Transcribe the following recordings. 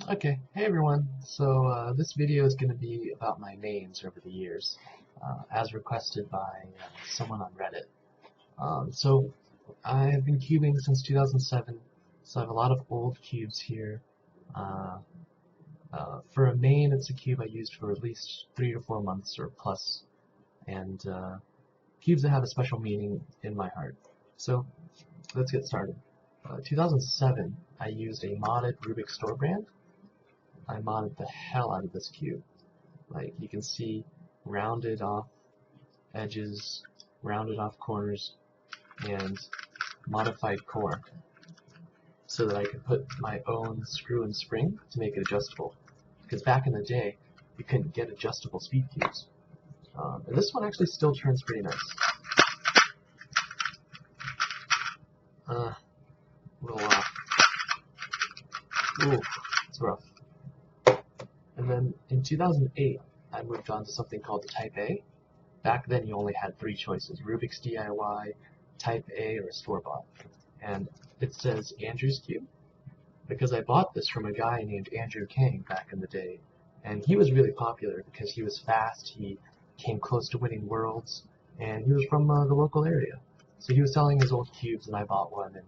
Okay, hey everyone. So this video is going to be about my names over the years, as requested by someone on Reddit. So I have been cubing since 2007, so I have a lot of old cubes here. Uh, for a main, it's a cube I used for at least 3 to 4 months or plus, and cubes that have a special meaning in my heart. So let's get started. 2007, I used a modded Rubik store brand. I modded the hell out of this cube. Like you can see rounded off edges, rounded off corners, and modified core so that I could put my own screw and spring to make it adjustable. Because back in the day, you couldn't get adjustable speed cubes. And this one actually still turns pretty nice. A little ooh, it's rough. And then in 2008, I moved on to something called the Type A. Back then you only had three choices: Rubik's DIY, Type A, or store-bought. And it says Andrew's Cube because I bought this from a guy named Andrew Kang back in the day. And he was really popular because he was fast, he came close to winning worlds, and he was from the local area. So he was selling his old cubes and I bought one, and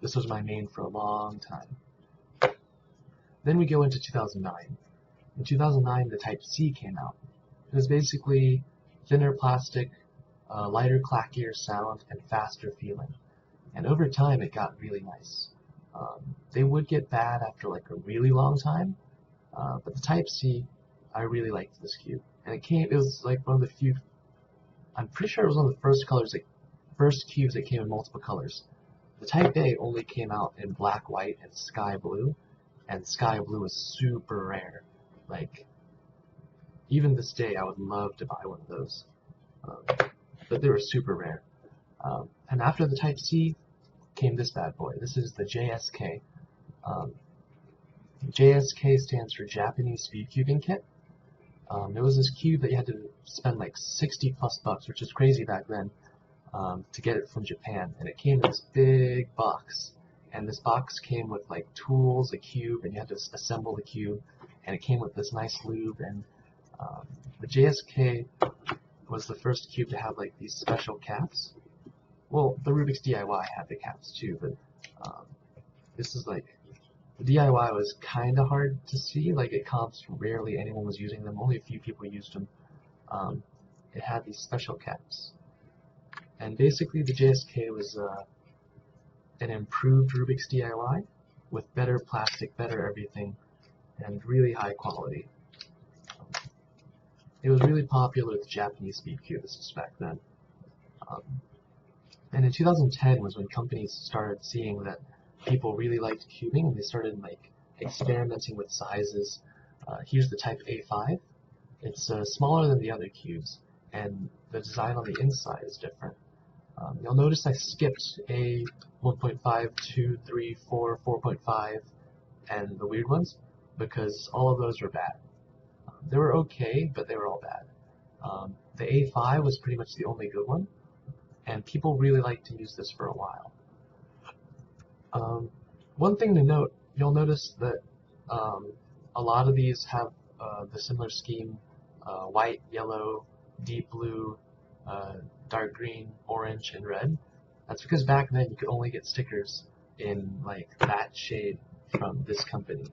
this was my main for a long time. Then we go into 2009. In 2009, the Type C came out. It was basically thinner plastic, lighter, clackier sound, and faster feeling. And over time, it got really nice. They would get bad after like a really long time, but the Type C, I really liked this cube. And it was like one of the few, I'm pretty sure it was one of the first cubes that came in multiple colors. The Type A only came out in black, white, and sky blue, and sky blue is super rare. Like, even this day, I would love to buy one of those. But they were super rare. And after the Type C came this bad boy. This is the JSK. JSK stands for Japanese Speed Cubing Kit. It was this cube that you had to spend like 60 plus bucks, which is crazy back then, to get it from Japan. And it came in this big box. And this box came with like tools, a cube, and you had to assemble the cube. And it came with this nice lube. And the JSK was the first cube to have like these special caps. Well, the Rubik's DIY had the caps too, but this is like, the DIY was kind of hard to see. Like at comps, rarely anyone was using them. Only a few people used them. It had these special caps. And basically the JSK was an improved Rubik's DIY with better plastic, better everything, and really high quality. It was really popular with Japanese speed cubists back then. And in 2010 was when companies started seeing that people really liked cubing, and they started like experimenting with sizes. Here's the Type A5. It's smaller than the other cubes, and the design on the inside is different. You'll notice I skipped A 1.5, 2, 3, 4, 4.5, and the weird ones, because all of those were bad. They were okay, but they were all bad. The A5 was pretty much the only good one, and people really liked to use this for a while. One thing to note, you'll notice that a lot of these have the similar scheme: white, yellow, deep blue, dark green, orange, and red. That's because back then you could only get stickers in like that shade from this company.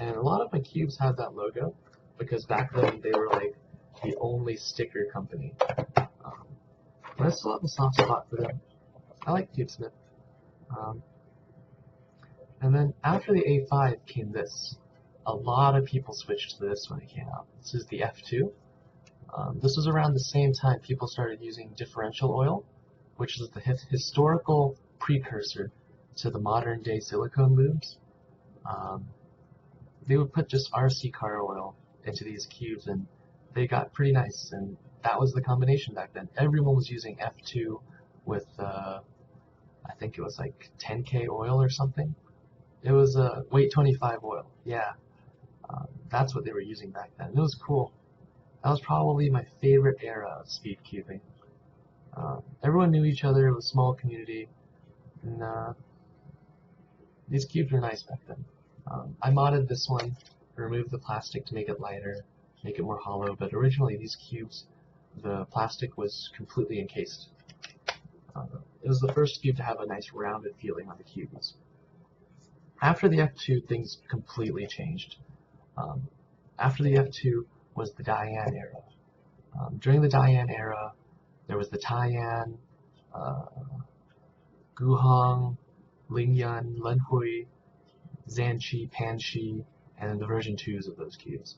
And a lot of my cubes have that logo because back then they were like the only sticker company. But I still have a soft spot for them. I like CubeSmith. And then after the A5 came this. A lot of people switched to this when it came out. This is the F2. This was around the same time people started using differential oil, which is the historical precursor to the modern day silicone lubes. They would put just RC car oil into these cubes and they got pretty nice, and that was the combination back then. Everyone was using F2 with I think it was like 10K oil or something. It was weight 25 oil. Yeah, that's what they were using back then. It was cool. That was probably my favorite era of speed cubing. Everyone knew each other. It was a small community, and these cubes were nice back then. I modded this one, removed the plastic to make it lighter, make it more hollow, but originally these cubes, the plastic was completely encased. It was the first cube to have a nice rounded feeling on the cubes. After the F2, things completely changed. After the F2 was the Diane era. During the Diane era, there was the Taiyan, Guhong, Lingyuan, Lenhui, Zanchi, Panshi, and the version 2s of those cubes.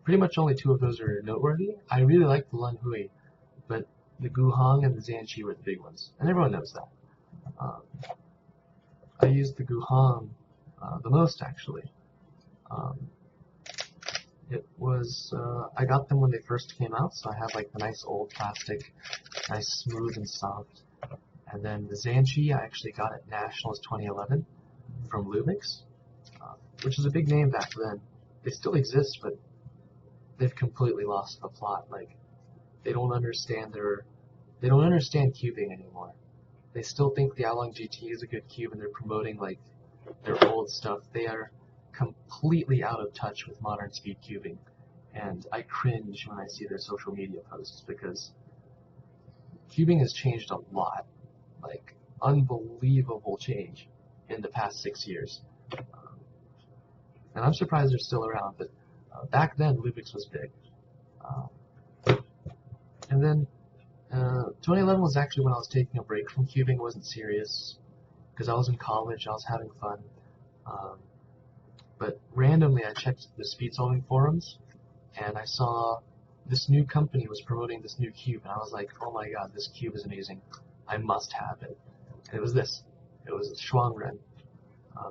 Pretty much only 2 of those are noteworthy. I really like the Lenhui, but the Guhong and the Zanchi were the big ones, and everyone knows that. I used the Guhong the most, actually. I got them when they first came out, so I have like the nice old plastic, nice smooth and soft. And then the Zanchi, I actually got at Nationals 2011 from Lumix, which is a big name back then. They still exist, but they've completely lost the plot. Like, they don't understand cubing anymore. They still think the Along GT is a good cube, and they're promoting like their old stuff. They are completely out of touch with modern speed cubing, and I cringe when I see their social media posts because cubing has changed a lot, like unbelievable change in the past 6 years. And I'm surprised they're still around, but back then Lumix was big. And then 2011 was actually when I was taking a break from cubing. It wasn't serious because I was in college, I was having fun. But randomly I checked the speed solving forums and I saw this new company was promoting this new cube, and I was like, oh my god, this cube is amazing. I must have it. And it was this. It was Shuangren.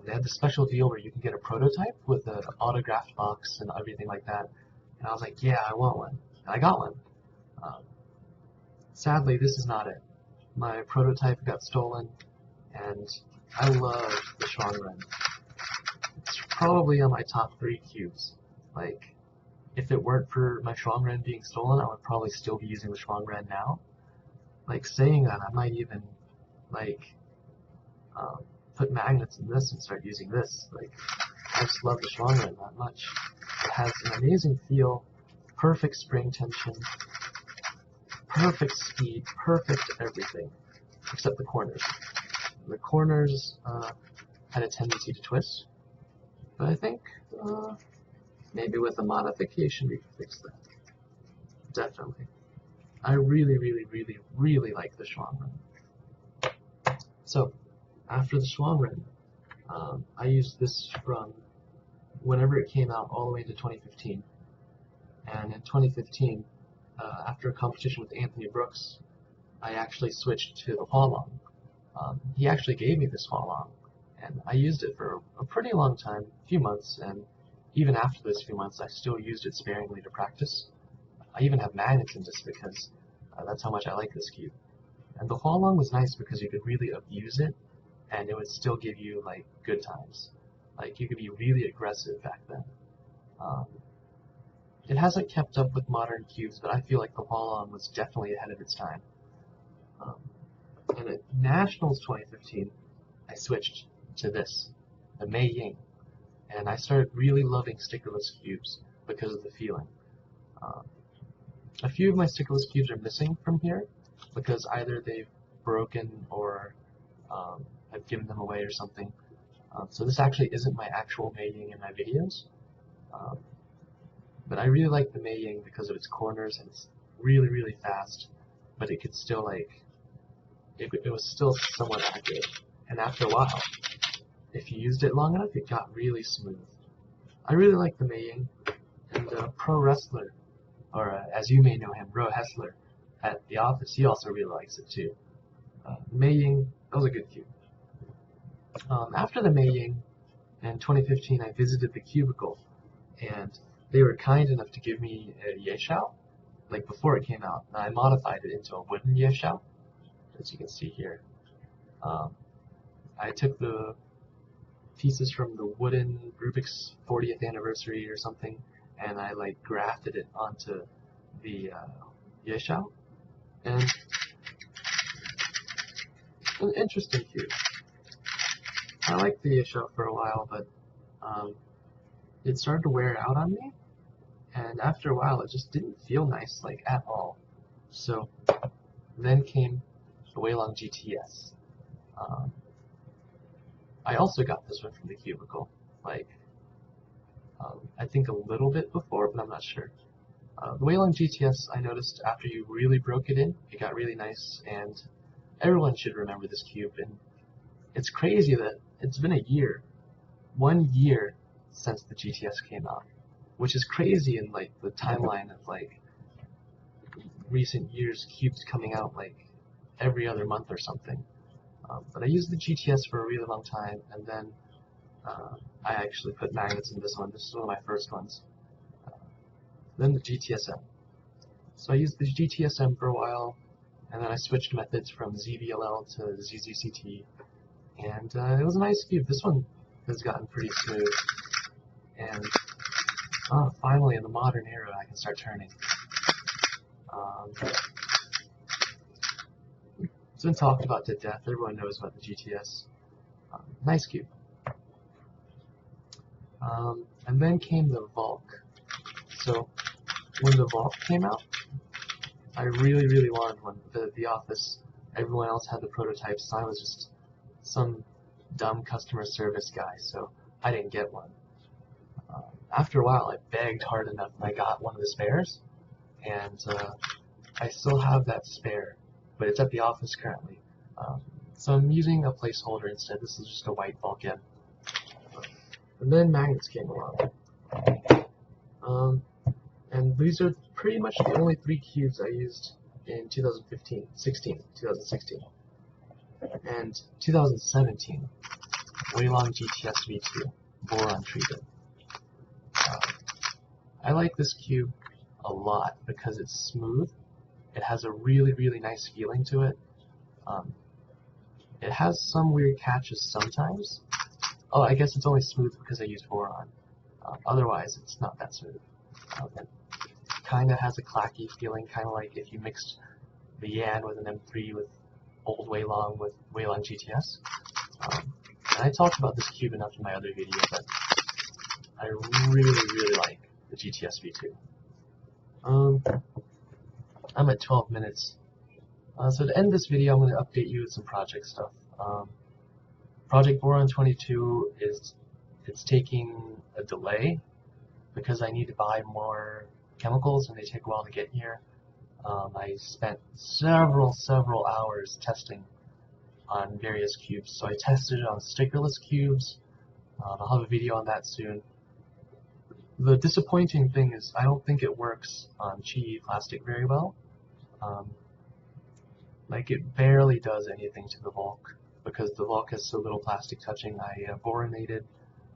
They had this special deal where you can get a prototype with an autographed box and everything like that. And I was like, yeah, I want one. And I got one. Sadly, this is not it. My prototype got stolen, and I love the Shuangren. It's probably on my top 3 cubes. Like, if it weren't for my Shuangren being stolen, I would probably still be using the Shuangren now. Like, saying that, I might even, like, put magnets in this and start using this. Like, I just love the Shuangren that much. It has an amazing feel, perfect spring tension, perfect speed, perfect everything, except the corners. The corners had a tendency to twist, but I think maybe with a modification we can fix that. Definitely. I really, really, really, really like the Shuangren. So, after the Shuangren, I used this from whenever it came out all the way to 2015. And in 2015, after a competition with Anthony Brooks, I actually switched to the Hualong. He actually gave me this Hualong, and I used it for a pretty long time, a few months, and even after those few months, I still used it sparingly to practice. I even have magnets in this because that's how much I like this cube. And the Hualong was nice because you could really abuse it, and it would still give you like good times. Like, you could be really aggressive back then. It hasn't kept up with modern cubes, but I feel like the Hualong was definitely ahead of its time. And at Nationals 2015, I switched to this, the Mei Ying, and I started really loving stickerless cubes because of the feeling. A few of my stickerless cubes are missing from here because either they've broken or I've given them away or something. So this actually isn't my actual Mei Ying in my videos. But I really like the Mei Ying because of its corners, and it's really, really fast, but it could still, like, it was still somewhat accurate. And after a while, if you used it long enough, it got really smooth. I really like the Mei Ying, and Pro Wrestler, or as you may know him, Ro Hessler, at the office, he also really likes it too. Mei Ying, that was a good cube. After the Mei Ying, in 2015, I visited the Cubicle, and they were kind enough to give me a Yeshao, like before it came out. And I modified it into a wooden Yeshao, as you can see here. I took the pieces from the wooden Rubik's 40th anniversary or something, and I like grafted it onto the Yeshao, and an interesting cube. I liked the Yeshao for a while, but it started to wear out on me, and after a while it just didn't feel nice, like, at all. So then came the Waylong GTS. I also got this one from the Cubicle, like, I think a little bit before, but I'm not sure. The Waylong GTS, I noticed after you really broke it in, it got really nice, and everyone should remember this cube. And it's crazy that it's been a year, 1 year since the GTS came out, which is crazy in like the timeline of like recent years, cubes coming out like every other month or something. But I used the GTS for a really long time, and then I actually put magnets in this one. This is one of my first ones. Then the GTSM. So I used the GTSM for a while, and then I switched methods from ZVLL to ZZCT, and it was a nice cube. This one has gotten pretty smooth, and finally in the modern era I can start turning. It's been talked about to death. Everyone knows about the GTS. Nice cube. And then came the Volk. So when the Volk came out, I really wanted one. But at the office, everyone else had the prototypes, so I was just some dumb customer service guy, so I didn't get one. After a while, I begged hard enough, and I got one of the spares, and I still have that spare, but it's at the office currently. So I'm using a placeholder instead. This is just a white Volk M. And then magnets came along. And these are pretty much the only 3 cubes I used in 2016. And 2017, Waylong GTS V2, boron treated. I like this cube a lot because it's smooth. It has a really nice feeling to it. It has some weird catches sometimes. Oh, I guess it's only smooth because I used boron. Otherwise, it's not that smooth. It kind of has a clacky feeling, kind of like if you mixed the Yan with an M3 with old Waylong with Waylong GTS. And I talked about this cube enough in my other video, but I really like the GTS V2. I'm at 12 minutes. So to end this video, I'm going to update you with some project stuff. Project Boron 22 it's taking a delay because I need to buy more chemicals and they take a while to get here. I spent several hours testing on various cubes. So I tested it on stickerless cubes. I'll have a video on that soon. The disappointing thing is I don't think it works on Chi plastic very well. Like it barely does anything to the Volk because the Volk has so little plastic touching. I boronated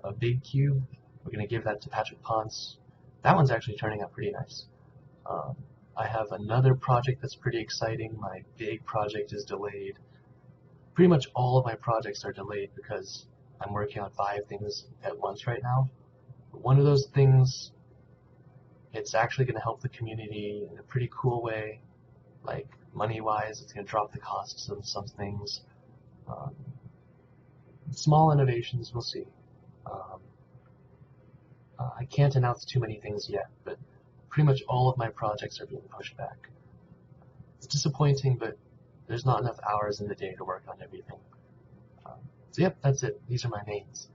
a big cube. We're going to give that to Patrick Ponce. That one's actually turning out pretty nice. I have another project that's pretty exciting. My big project is delayed. Pretty much all of my projects are delayed because I'm working on 5 things at once right now. One of those things, it's actually going to help the community in a pretty cool way. Like money-wise, it's going to drop the costs of some things. Small innovations, we'll see. I can't announce too many things yet, but pretty much all of my projects are being pushed back. It's disappointing, but there's not enough hours in the day to work on everything. So yep, that's it. These are my mains.